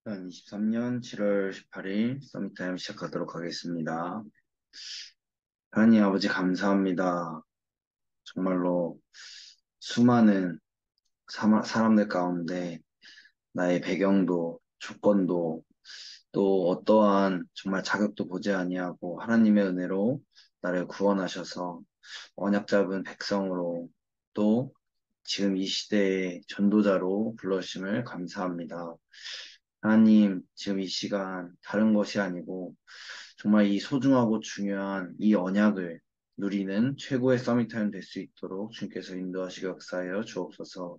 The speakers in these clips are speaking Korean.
2023년 7월 18일 서밋타임 시작하도록 하겠습니다. 하나님 아버지 감사합니다. 정말로 수많은 사람들 가운데 나의 배경도 조건도 또 어떠한 정말 자격도 보지 아니하고 하나님의 은혜로 나를 구원하셔서 언약 잡은 백성으로 또 지금 이 시대의 전도자로 불러주심을 감사합니다. 하나님, 지금 이 시간 다른 것이 아니고 정말 이 소중하고 중요한 이 언약을 누리는 최고의 서밋타임 될 수 있도록 주님께서 인도하시고 역사하여 주옵소서.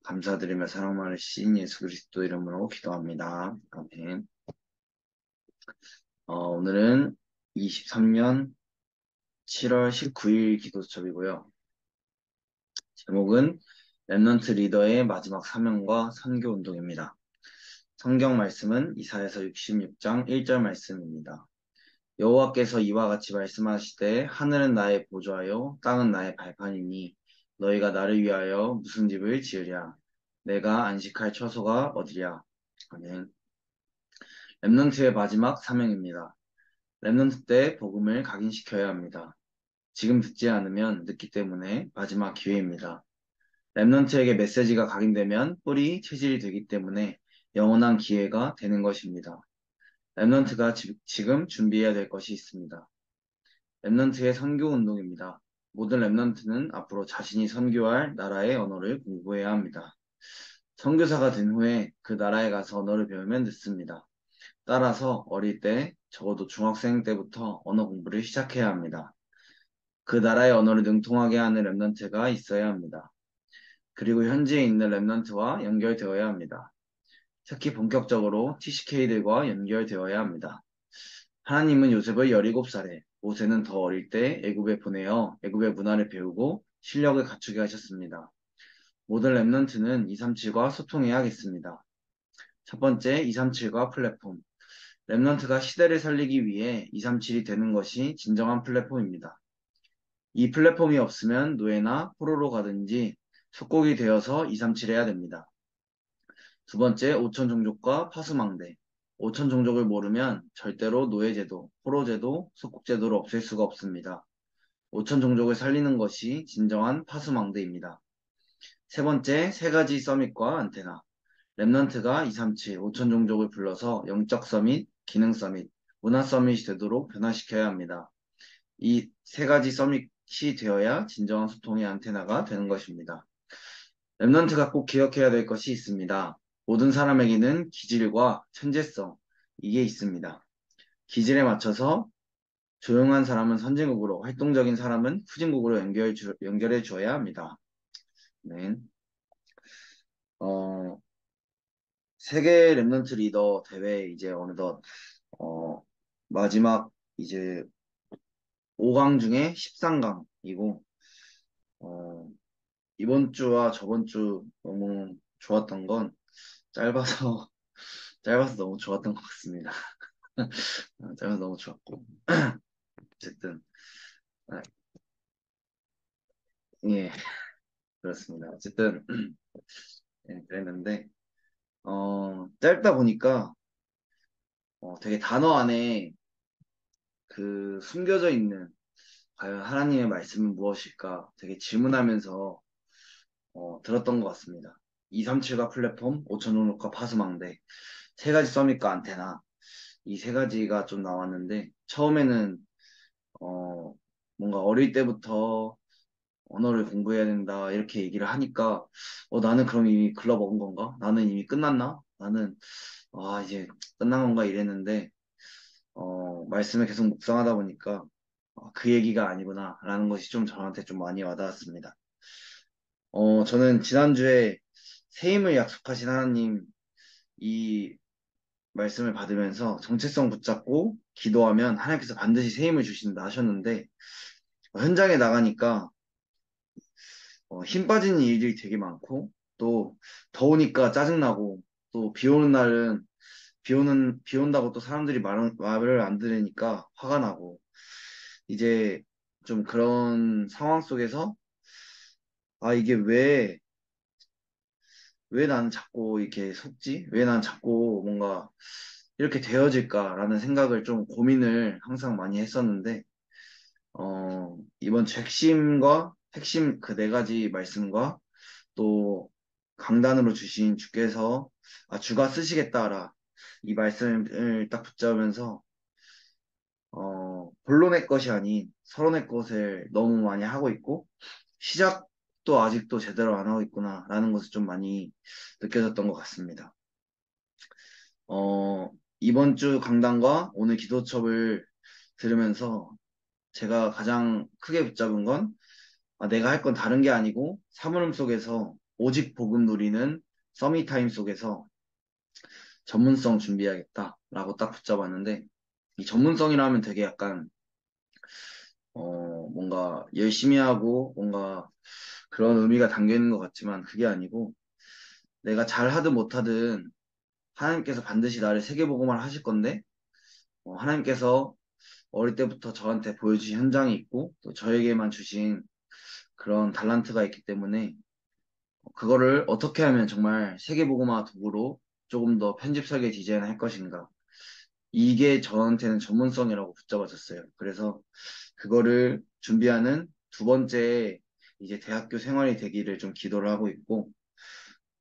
감사드리며 사랑 많으신 예수 그리스도 이름으로 기도합니다. 아멘. 오늘은 23년 7월 19일 기도수첩이고요. 제목은 렘넌트 리더의 마지막 사명과 선교 운동입니다. 성경 말씀은 이사야서 66장 1절 말씀입니다. 여호와께서 이와 같이 말씀하시되 하늘은 나의 보좌요 땅은 나의 발판이니 너희가 나를 위하여 무슨 집을 지으랴 내가 안식할 처소가 어디랴. 아멘. 렘넌트의 마지막 사명입니다. 렘넌트 때 복음을 각인시켜야 합니다. 지금 듣지 않으면 늦기 때문에 마지막 기회입니다. 렘넌트에게 메시지가 각인되면 뿌리 체질이 되기 때문에 영원한 기회가 되는 것입니다. 렘넌트가 지금 준비해야 될 것이 있습니다. 렘넌트의 선교 운동입니다. 모든 렘넌트는 앞으로 자신이 선교할 나라의 언어를 공부해야 합니다. 선교사가 된 후에 그 나라에 가서 언어를 배우면 늦습니다. 따라서 어릴 때, 적어도 중학생 때부터 언어 공부를 시작해야 합니다. 그 나라의 언어를 능통하게 하는 렘넌트가 있어야 합니다. 그리고 현지에 있는 렘넌트와 연결되어야 합니다. 특히 본격적으로 TCK들과 연결되어야 합니다. 하나님은 요셉을 17살에, 모세는 더 어릴 때 애굽에 보내어 애굽의 문화를 배우고 실력을 갖추게 하셨습니다. 모든 렘넌트는 237과 소통해야겠습니다. 첫 번째, 237과 플랫폼. 렘넌트가 시대를 살리기 위해 237이 되는 것이 진정한 플랫폼입니다. 이 플랫폼이 없으면 노예나 포로로 가든지 속국이 되어서 237 해야 됩니다. 두 번째, 5천 종족과 파수망대. 5천 종족을 모르면 절대로 노예제도, 포로제도, 속국제도를 없앨 수가 없습니다. 5천 종족을 살리는 것이 진정한 파수망대입니다. 세 번째, 세 가지 서밋과 안테나. 렘넌트가 237, 5천 종족을 불러서 영적 서밋, 기능 서밋, 문화 서밋이 되도록 변화시켜야 합니다. 이 세 가지 서밋이 되어야 진정한 소통의 안테나가 되는 것입니다. 렘넌트가 꼭 기억해야 될 것이 있습니다. 모든 사람에게는 기질과 천재성, 이게 있습니다. 기질에 맞춰서 조용한 사람은 선진국으로, 활동적인 사람은 후진국으로 연결해 주어야 합니다. 네. 어, 세계 렘넌트 리더 대회 이제 어느덧, 어, 마지막 이제 5강 중에 13강이고, 어, 이번 주와 저번 주 너무 좋았던 건 짧아서, 짧아서 너무 좋았던 것 같습니다. 짧아서 너무 좋았고. 어쨌든, 아, 예, 그렇습니다. 어쨌든, 예, 그랬는데, 짧다 보니까, 되게 단어 안에 그 숨겨져 있는, 과연 하나님의 말씀은 무엇일까 되게 질문하면서, 들었던 것 같습니다. 237과 플랫폼, 5천 종목과 파수망대, 세 가지 서밋과 안테나, 이 세 가지가 좀 나왔는데, 처음에는, 어, 뭔가 어릴 때부터 언어를 공부해야 된다, 이렇게 얘기를 하니까, 나는 그럼 이미 글러먹은 건가? 나는 이미 끝났나? 나는, 이제 끝난 건가? 이랬는데, 말씀을 계속 묵상하다 보니까, 그 얘기가 아니구나, 라는 것이 좀 저한테 좀 많이 와닿았습니다. 저는 지난주에 새 힘을 약속하신 하나님, 이 말씀을 받으면서 정체성 붙잡고 기도하면 하나님께서 반드시 새 힘을 주신다 하셨는데, 현장에 나가니까 힘 빠지는 일들이 되게 많고, 또 더우니까 짜증나고, 또 비 오는 날은 비 온다고 또 사람들이 말을 안 들으니까 화가 나고, 이제 좀 그런 상황 속에서 이게 왜 왜 나는 자꾸 이렇게 속지? 왜 난 자꾸 뭔가 이렇게 되어질까라는 생각을 좀 고민을 항상 많이 했었는데, 이번 주 핵심 그 네 가지 말씀과 또 강단으로 주신 주께서 주가 쓰시겠다라 이 말씀을 딱 붙잡으면서 본론의 것이 아닌 서론의 것을 너무 많이 하고 있고 시작도 아직도 제대로 안 하고 있구나라는 것을 좀 많이 느껴졌던 것 같습니다. 어, 이번 주 강단과 오늘 기도첩을 들으면서 제가 가장 크게 붙잡은 건 내가 할 건 다른 게 아니고 사물음 속에서 오직 복음 누리는 서밋타임 속에서 전문성 준비해야겠다라고 딱 붙잡았는데 이 전문성이라면 되게 약간 뭔가 열심히 하고 뭔가 그런 의미가 담겨 있는 것 같지만 그게 아니고 내가 잘하든 못하든 하나님께서 반드시 나를 세계복음화를 하실 건데 하나님께서 어릴 때부터 저한테 보여주신 현장이 있고 또 저에게만 주신 그런 달란트가 있기 때문에 그거를 어떻게 하면 정말 세계복음화 도구로 조금 더 편집 설계 디자인할 것인가 이게 저한테는 전문성이라고 붙잡아졌어요. 그래서 그거를 준비하는 두 번째 이제 대학교 생활이 되기를 좀 기도를 하고 있고,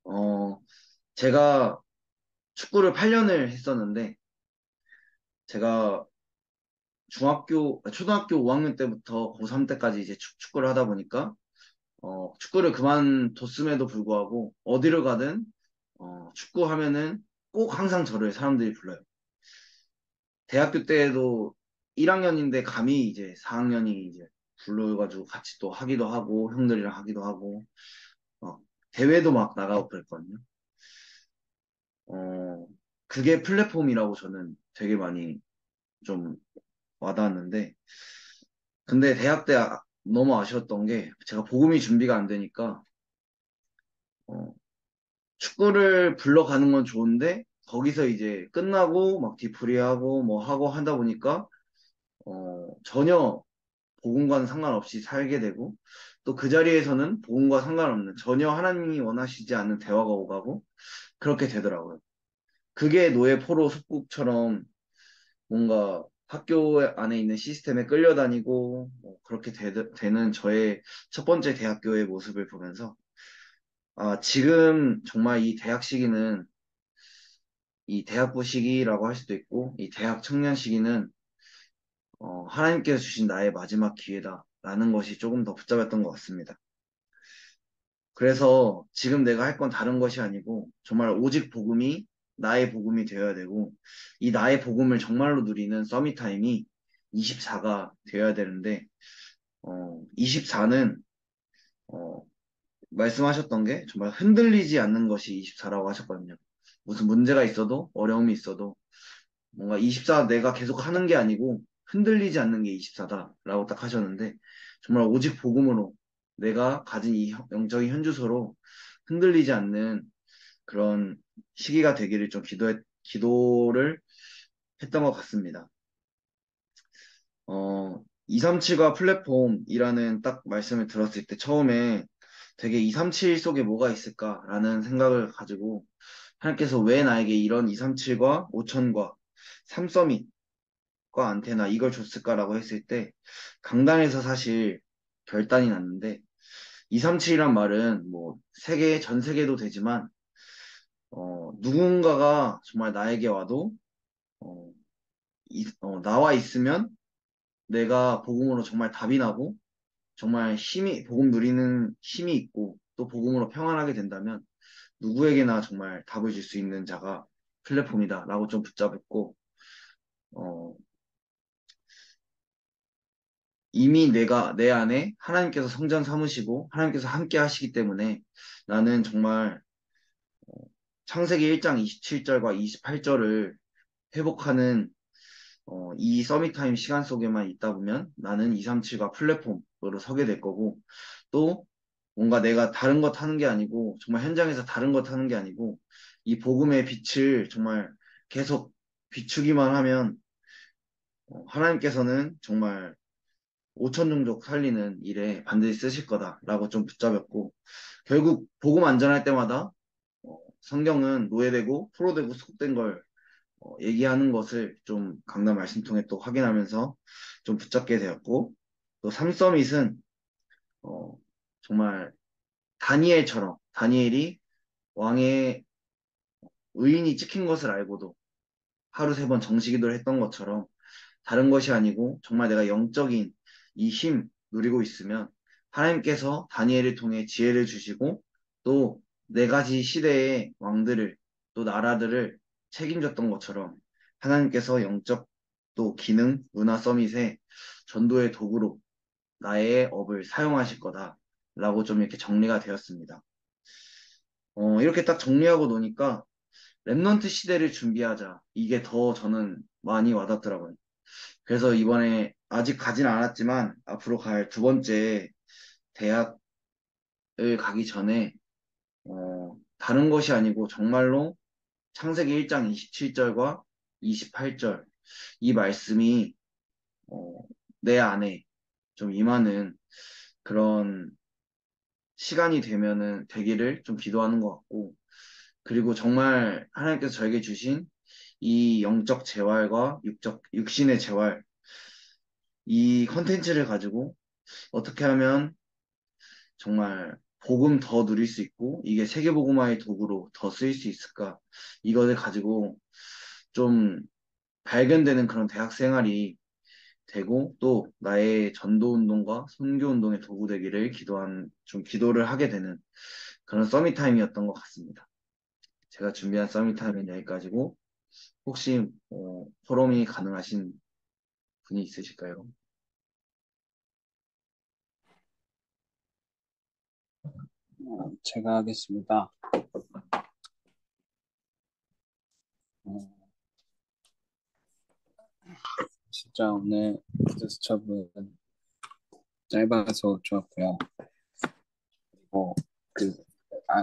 어, 제가 축구를 8년을 했었는데, 제가 초등학교 5학년 때부터 고3 때까지 이제 축구를 하다 보니까, 축구를 그만뒀음에도 불구하고, 어디를 가든, 축구하면은 꼭 항상 저를 사람들이 불러요. 대학교 때에도 1학년인데 감히 이제 4학년이 이제 불러가지고 같이 또 하기도 하고 형들이랑 하기도 하고 막 대회도 막 나가고 그랬거든요. 어, 그게 플랫폼이라고 저는 되게 많이 좀 와닿았는데 근데 대학 때 너무 아쉬웠던 게 제가 복음이 준비가 안 되니까 어, 축구를 불러가는 건 좋은데 거기서 이제 끝나고 막 뒤풀이하고 뭐 하고 하다 보니까 전혀 복음과는 상관없이 살게 되고 또 그 자리에서는 복음과 상관없는 전혀 하나님이 원하시지 않는 대화가 오가고 그렇게 되더라고요. 그게 노예 포로 속국처럼 뭔가 학교 안에 있는 시스템에 끌려다니고 뭐 그렇게 되는 저의 첫 번째 대학교의 모습을 보면서 지금 정말 이 대학 시기는 이 대학부 시기라고 할 수도 있고 이 대학 청년 시기는 하나님께서 주신 나의 마지막 기회다라는 것이 조금 더 붙잡았던 것 같습니다. 그래서 지금 내가 할 건 다른 것이 아니고 정말 오직 복음이 나의 복음이 되어야 되고 이 나의 복음을 정말로 누리는 서밋타임이 24가 되어야 되는데 24는 말씀하셨던 게 정말 흔들리지 않는 것이 24라고 하셨거든요. 무슨 문제가 있어도 어려움이 있어도 뭔가 24 내가 계속 하는 게 아니고 흔들리지 않는 게 24다라고 딱 하셨는데 정말 오직 복음으로 내가 가진 이 영적인 현주소로 흔들리지 않는 그런 시기가 되기를 좀 기도를 했던 것 같습니다. 237과 플랫폼이라는 딱 말씀을 들었을 때 처음에 되게 237 속에 뭐가 있을까라는 생각을 가지고 하나님께서 왜 나에게 이런 237과 5000과 3서밋 과 안테나 이걸 줬을까라고 했을 때 강단에서 사실 결단이 났는데 237이란 말은 뭐 전 세계도 되지만 누군가가 정말 나에게 와도 어, 나와 있으면 내가 복음으로 정말 답이 나고 정말 복음 누리는 힘이 있고 또 복음으로 평안하게 된다면 누구에게나 정말 답을 줄 수 있는 자가 플랫폼이다라고 좀 붙잡았고 어, 이미 내 안에 하나님께서 성전 삼으시고 하나님께서 함께 하시기 때문에 나는 정말 창세기 1장 27절과 28절을 회복하는 이 서밋타임 시간 속에만 있다 보면 나는 237과 플랫폼으로 서게 될 거고 또 뭔가 내가 다른 것 하는 게 아니고 정말 현장에서 다른 것 하는 게 아니고 이 복음의 빛을 정말 계속 비추기만 하면 하나님께서는 정말 5천 종족 살리는 일에 반드시 쓰실 거다라고 좀 붙잡았고 결국 복음 안전할 때마다 성경은 노예되고 포로되고 속된 걸 얘기하는 것을 좀 강단 말씀 통해 또 확인하면서 좀 붙잡게 되었고, 또 삼서밋은 어, 정말 다니엘처럼 다니엘이 왕의 의인이 찍힌 것을 알고도 하루 세 번 정시기도를 했던 것처럼 다른 것이 아니고 정말 내가 영적인 이 힘 누리고 있으면 하나님께서 다니엘을 통해 지혜를 주시고 또 네 가지 시대의 왕들을 또 나라들을 책임졌던 것처럼 하나님께서 영적 또 기능, 문화 서밋에 전도의 도구로 나의 업을 사용하실 거다라고 좀 이렇게 정리가 되었습니다. 이렇게 딱 정리하고 노니까 랩넌트 시대를 준비하자. 이게 더 저는 많이 와닿더라고요. 그래서 이번에 아직 가진 않았지만 앞으로 갈 두 번째 대학을 가기 전에 다른 것이 아니고 정말로 창세기 1장 27절과 28절 이 말씀이 어, 내 안에 좀 임하는 그런 시간이 되기를 좀 기도하는 것 같고 그리고 정말 하나님께서 저에게 주신 이 영적 재활과 육신의 재활 이 컨텐츠를 가지고 어떻게 하면 정말 복음 더 누릴 수 있고 이게 세계복음화의 도구로 더 쓰일 수 있을까? 이것을 가지고 좀 발견되는 그런 대학 생활이 되고 또 나의 전도 운동과 선교 운동의 도구 되기를 좀 기도를 하게 되는 그런 서밋 타임이었던 것 같습니다. 제가 준비한 서밋 타임은 여기까지고 혹시 포럼이 가능하신 분이 있으실까요? 제가 하겠습니다. 어, 진짜 오늘 스첩은 짧아서 좋았고요. 그리고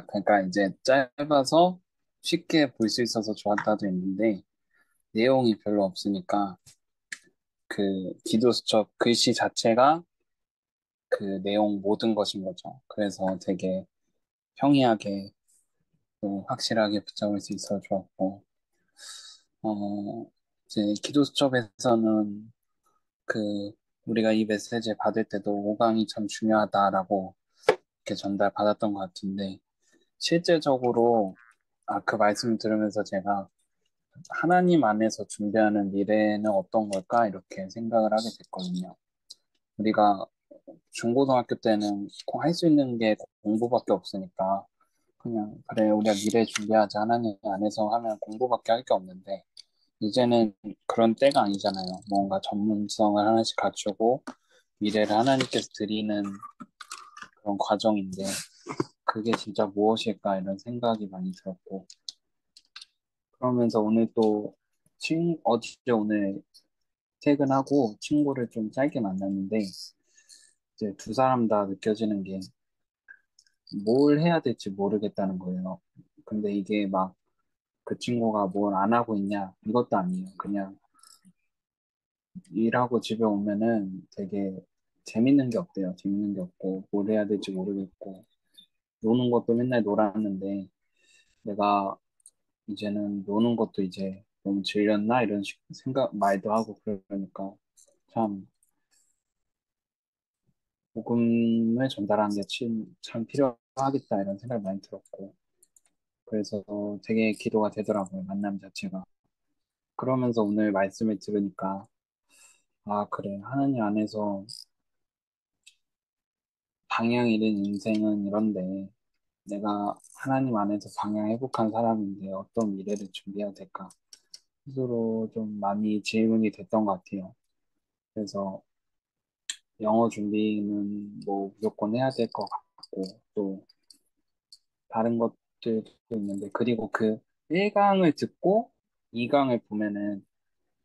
그러니까 이제 짧아서 쉽게 볼 수 있어서 좋았다도 있는데 내용이 별로 없으니까 그 기도 수첩 글씨 자체가 그 내용 모든 것인 거죠. 그래서 되게 평이하게 또 확실하게 붙잡을 수 있어서 좋았고, 어, 이제 기도 수첩에서는 그 우리가 이 메시지 받을 때도 5강이 참 중요하다라고 이렇게 전달받았던 것 같은데 실제적으로 그 말씀 들으면서 제가 하나님 안에서 준비하는 미래는 어떤 걸까 이렇게 생각을 하게 됐거든요. 우리가 중고등학교 때는 할 수 있는 게 공부밖에 없으니까 그냥 그래 우리가 미래 준비하자 하나님 안에서 하면 공부밖에 할 게 없는데 이제는 그런 때가 아니잖아요. 뭔가 전문성을 하나씩 갖추고 미래를 하나님께서 드리는 그런 과정인데 그게 진짜 무엇일까 이런 생각이 많이 들었고 그러면서 오늘 또 어제 오늘 퇴근하고 친구를 좀 짧게 만났는데 이제 두 사람 다 느껴지는 게 뭘 해야 될지 모르겠다는 거예요. 근데 이게 막 그 친구가 뭘 안 하고 있냐 이것도 아니에요. 그냥 일하고 집에 오면은 되게 재밌는 게 없대요. 재밌는 게 없고 뭘 해야 될지 모르겠고 노는 것도 맨날 놀았는데 내가 이제는 노는 것도 이제 너무 질렸나 이런 생각 말도 하고 그러니까 참 복음을 전달하는 게 참 필요하겠다 이런 생각이 많이 들었고 그래서 되게 기도가 되더라고요 만남 자체가 그러면서 오늘 말씀을 들으니까 아 그래 하나님 안에서 방향 잃은 인생은 이런데 내가 하나님 안에서 방향 회복한 사람인데 어떤 미래를 준비해야 될까 스스로 좀 많이 질문이 됐던 것 같아요. 그래서 영어 준비는 뭐 무조건 해야 될 것 같고 또 다른 것들도 있는데 그리고 그 1강을 듣고 2강을 보면은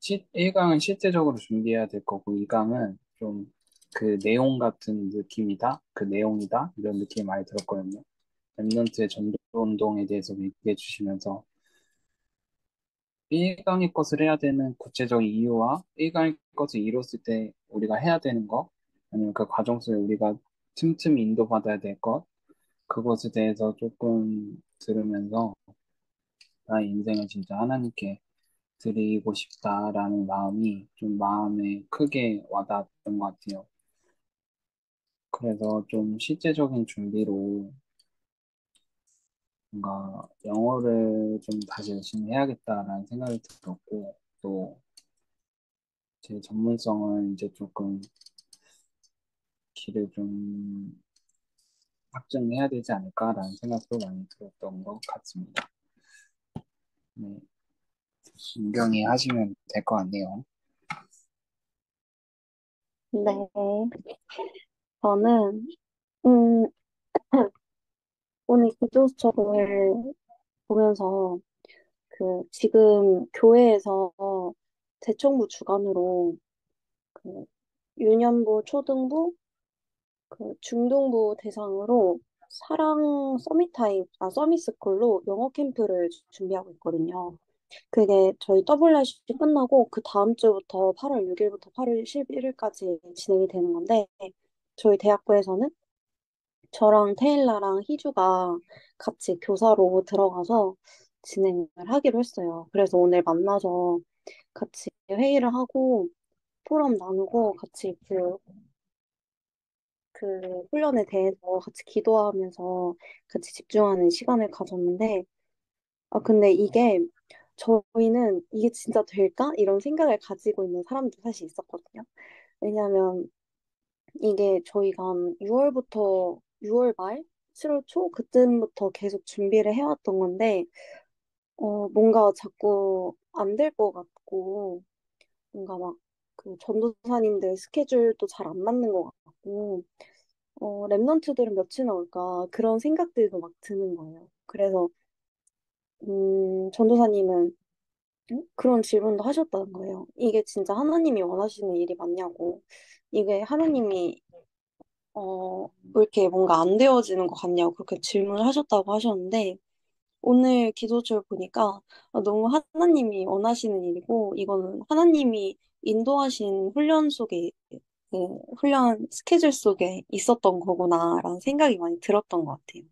1강은 실제적으로 준비해야 될 거고 2강은 좀 그 내용 같은 느낌이다 그 내용이다 이런 느낌이 많이 들었거든요. 랩런트의 전도 운동에 대해서 얘기해 주시면서 1강의 것을 해야 되는 구체적인 이유와 1강의 것을 이뤘을 때 우리가 해야 되는 것, 아니면 그 과정 속에 우리가 틈틈이 인도받아야 될 것, 그것에 대해서 조금 들으면서 나의 인생을 진짜 하나님께 드리고 싶다라는 마음이 좀 마음에 크게 와닿았던 것 같아요. 그래서 좀 실제적인 준비로 뭔가 영어를 좀 다시 열심히 해야겠다라는 생각이 들었고, 또 제 전문성을 이제 조금 길을 좀 확증해야 되지 않을까라는 생각도 많이 들었던 것 같습니다. 네, 신경이 하시면 될 것 같네요. 네, 저는, 음, 오늘 기도수첩을 보면서 지금 교회에서 대청부 주관으로 그 유년부, 초등부, 중등부 대상으로 사랑 서밋스쿨로 영어 캠프를 준비하고 있거든요. 그게 저희 WRC 끝나고 그 다음 주부터 8월 6일부터 8월 11일까지 진행이 되는 건데, 저희 대학교에서는 저랑 테일라랑 희주가 같이 교사로 들어가서 진행을 하기로 했어요. 그래서 오늘 만나서 같이 회의를 하고 포럼 나누고 같이 그 훈련에 대해서 같이 기도하면서 같이 집중하는 시간을 가졌는데, 아, 근데 저희는 이게 진짜 될까? 이런 생각을 가지고 있는 사람도 사실 있었거든요. 왜냐하면 이게 저희가 한 6월 말, 7월 초 그쯤부터 계속 준비를 해왔던 건데, 뭔가 자꾸 안 될 것 같고, 뭔가 막 그 전도사님들 스케줄도 잘 안 맞는 것 같고, 랩런트들은 며칠 나올까 그런 생각들도 막 드는 거예요. 그래서 전도사님은 그런 질문도 하셨다는 거예요. 이게 진짜 하나님이 원하시는 일이 맞냐고. 이게 하나님이 왜 이렇게 뭔가 안 되어지는 것 같냐고 그렇게 질문을 하셨다고 하셨는데 오늘 기도줄 보니까 너무 하나님이 원하시는 일이고 이거는 하나님이 인도하신 훈련 속에 훈련 스케줄 속에 있었던 거구나라는 생각이 많이 들었던 것 같아요.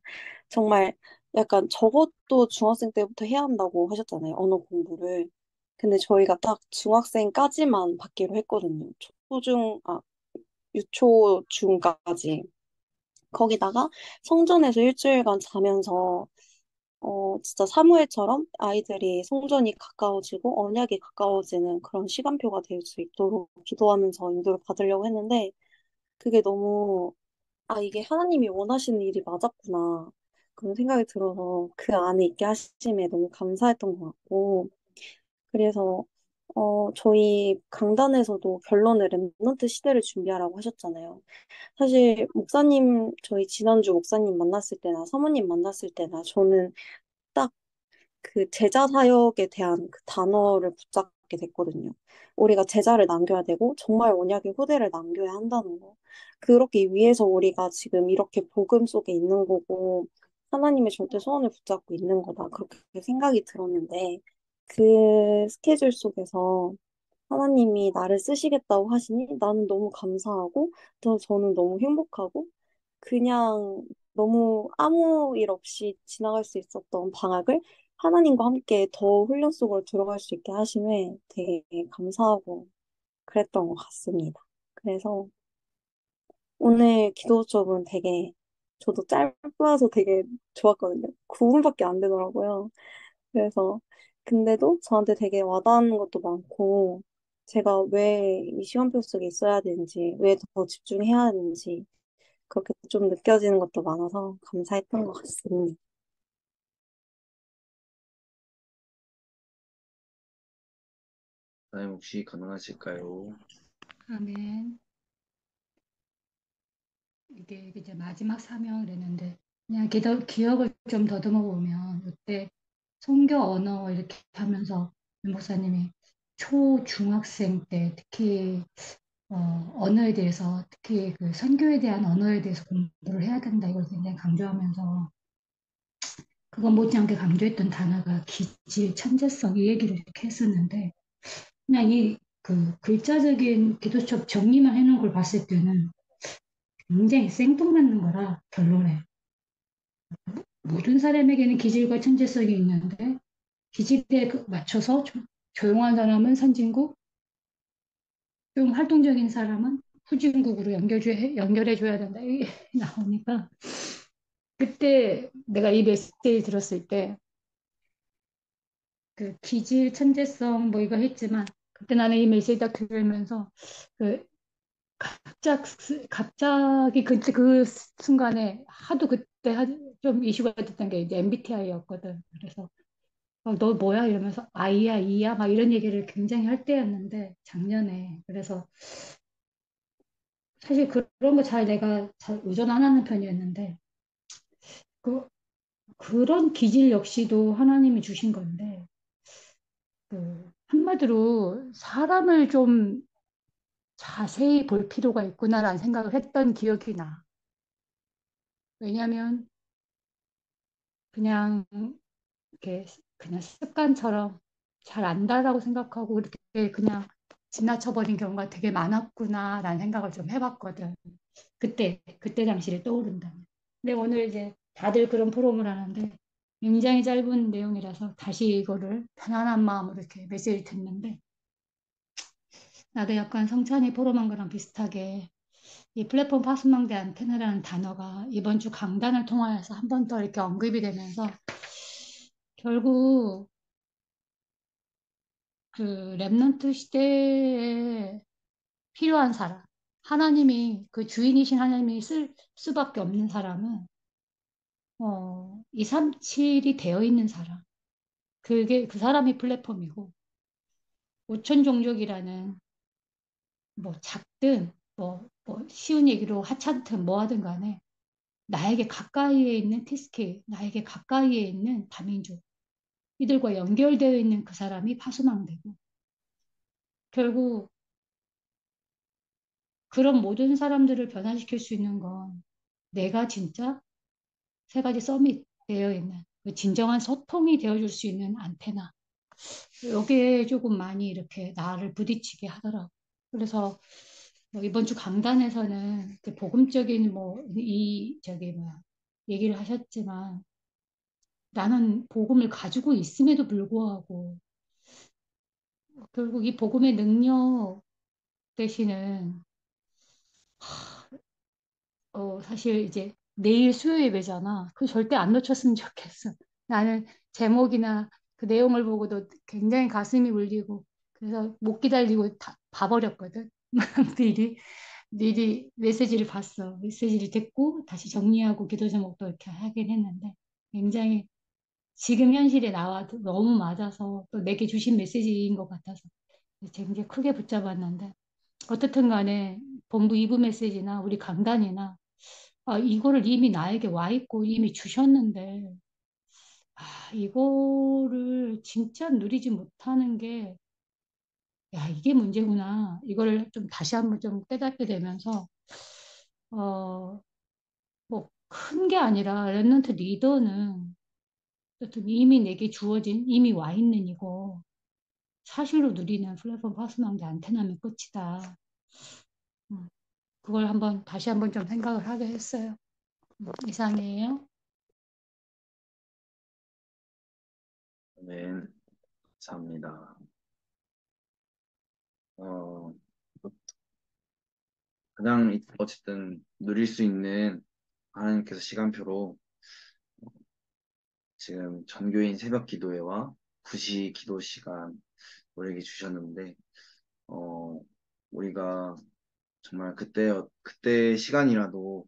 정말 약간 저것도 중학생 때부터 해야 한다고 하셨잖아요. 언어 공부를. 근데 저희가 딱 중학생까지만 받기로 했거든요. 유초, 중까지. 거기다가 성전에서 일주일간 자면서 진짜 사무엘처럼 아이들이 성전이 가까워지고 언약이 가까워지는 그런 시간표가 될 수 있도록 기도하면서 인도를 받으려고 했는데 그게 너무 이게 하나님이 원하시는 일이 맞았구나. 그런 생각이 들어서 그 안에 있게 하심에 너무 감사했던 것 같고 그래서 저희 강단에서도 결론을 랩넌트 시대를 준비하라고 하셨잖아요. 사실 저희 지난주 목사님 만났을 때나 사모님 만났을 때나 저는 딱 그 제자 사역에 대한 그 단어를 붙잡게 됐거든요. 우리가 제자를 남겨야 되고 정말 언약의 후대를 남겨야 한다는 거. 그렇기 위해서 우리가 지금 이렇게 복음 속에 있는 거고 하나님의 절대 소원을 붙잡고 있는 거다. 그렇게 생각이 들었는데 그 스케줄 속에서 하나님이 나를 쓰시겠다고 하시니 나는 너무 감사하고 또 저는 너무 행복하고 그냥 너무 아무 일 없이 지나갈 수 있었던 방학을 하나님과 함께 더 훈련 속으로 들어갈 수 있게 하심에 되게 감사하고 그랬던 것 같습니다. 그래서 오늘 기도 수업은 저도 짧아서 되게 좋았거든요. 9분밖에 안 되더라고요. 그래서 근데도 저한테 되게 와닿는 것도 많고 제가 왜 이 시간표 속에 있어야 되는지 왜 더 집중해야 하는지 그렇게 좀 느껴지는 것도 많아서 감사했던 것 같습니다. 사장님 혹시 가능하실까요? 아멘. 이게 이제 마지막 사명을 했는데 그냥 기억을 좀 더듬어 보면 이때 선교 언어 이렇게 하면서 윤 목사님이 중학생 때 특히 언어에 대해서 특히 그 선교에 대한 언어에 대해서 공부를 해야 된다 이걸 굉장히 강조하면서 그거 못지않게 강조했던 단어가 기질, 천재성 이 얘기를 이렇게 했었는데 그냥 이 그 글자적인 기도처 정리만 해놓은 걸 봤을 때는 굉장히 생뚱맞는 거라 결론에 모든 사람에게는 기질과 천재성이 있는데 기질에 맞춰서 조용한 사람은 선진국, 좀 활동적인 사람은 후진국으로 연결해줘야 된다. 이게 나오니까 그때 내가 이 메시지 들었을 때 그 기질, 천재성 뭐 이거 했지만 그때 나는 이 메시지 딱 들으면서 그 갑자기 그 순간에 하도 그때 좀 이슈가 됐던 게 이제 MBTI였거든. 그래서 너 뭐야? 이러면서 I야, E야? 막 이런 얘기를 굉장히 할 때였는데 작년에. 그래서 사실 그런 거 잘 내가 잘 의존 안 하는 편이었는데 그, 그런 기질 역시도 하나님이 주신 건데 한마디로 사람을 좀 자세히 볼 필요가 있구나라는 생각을 했던 기억이 나. 왜냐하면 그냥 이렇게 그냥 습관처럼 잘 안다라고 생각하고 이렇게 그냥 지나쳐버린 경우가 되게 많았구나라는 생각을 좀 해봤거든. 그때 당시를 떠오른다면. 근데 오늘 이제 다들 그런 포럼을 하는데 굉장히 짧은 내용이라서 다시 이거를 편안한 마음으로 이렇게 메시지를 듣는데 나도 약간 성찬이 포럼한 거랑 비슷하게 이 플랫폼 파수망대 안테나라는 단어가 이번 주 강단을 통하여서 한 번 더 이렇게 언급이 되면서 결국 그 랩넌트 시대에 필요한 사람, 하나님이 그 주인이신 하나님이 쓸 수밖에 없는 사람은 237이 되어 있는 사람. 그게 그 사람이 플랫폼이고 오천 종족이라는 뭐 작든 뭐 쉬운 얘기로 하찮든 뭐 하든 간에 나에게 가까이에 있는 티스케, 나에게 가까이에 있는 다민족 이들과 연결되어 있는 그 사람이 파수망대고 결국 그런 모든 사람들을 변화시킬 수 있는 건 내가 진짜 세 가지 서밋 되어 있는 그 진정한 소통이 되어줄 수 있는 안테나. 여기에 조금 많이 이렇게 나를 부딪히게 하더라고. 그래서 뭐 이번 주 강단에서는 그 복음적인 뭐 이 저기 뭐야 얘기를 하셨지만 나는 복음을 가지고 있음에도 불구하고 결국 이 복음의 능력 대신은 사실 이제 내일 수요 예배잖아. 그 절대 안 놓쳤으면 좋겠어. 나는 제목이나 그 내용을 보고도 굉장히 가슴이 울리고 그래서 못 기다리고 다 봐버렸거든. 미리 메시지를 봤어. 메시지를 듣고 다시 정리하고 기도 제목도 이렇게 하긴 했는데 굉장히 지금 현실에 나와 너무 맞아서 또 내게 주신 메시지인 것 같아서 굉장히 크게 붙잡았는데 어떻든 간에 본부 2부 메시지나 우리 강단이나 이거를 이미 나에게 와 있고 이미 주셨는데, 이거를 진짜 누리지 못하는 게, 야, 이게 문제구나. 이걸 좀 다시 한번 좀 깨닫게 되면서, 어, 뭐, 큰 게 아니라, 랩런트 리더는 어쨌든 이미 내게 주어진, 이미 와 있는 이거, 사실로 누리는 플랫폼 파스망대 안테나면 끝이다. 음, 그걸 다시 한번 좀 생각을 하게 했어요. 이상이에요. 네, 감사합니다. 어, 가장 어쨌든 누릴 수 있는 하나님께서 시간표로 지금 전교인 새벽 기도회와 9시 기도 시간 우리에게 주셨는데, 어, 우리가 정말 그때 시간이라도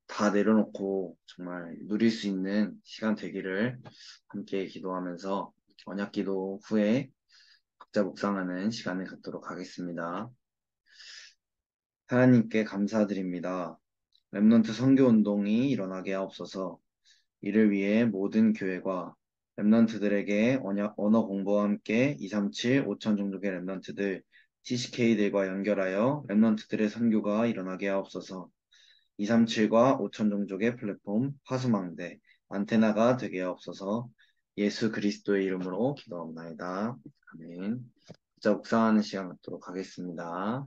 다 내려놓고 정말 누릴 수 있는 시간 되기를 함께 기도하면서 언약 기도 후에 각자 묵상하는 시간을 갖도록 하겠습니다. 하나님께 감사드립니다. 랩넌트 선교 운동이 일어나게 하옵소서. 이를 위해 모든 교회가 랩넌트들에게 언어 공부와 함께 237, 5천 종족의 랩넌트들, CCK들과 연결하여 랩넌트들의 선교가 일어나게 하옵소서. 237과 5천 종족의 플랫폼, 파수망대, 안테나가 되게 하옵소서. 예수 그리스도의 이름으로 기도합나이다. 아멘. 자, 묵상하는 시간 갖도록 하겠습니다.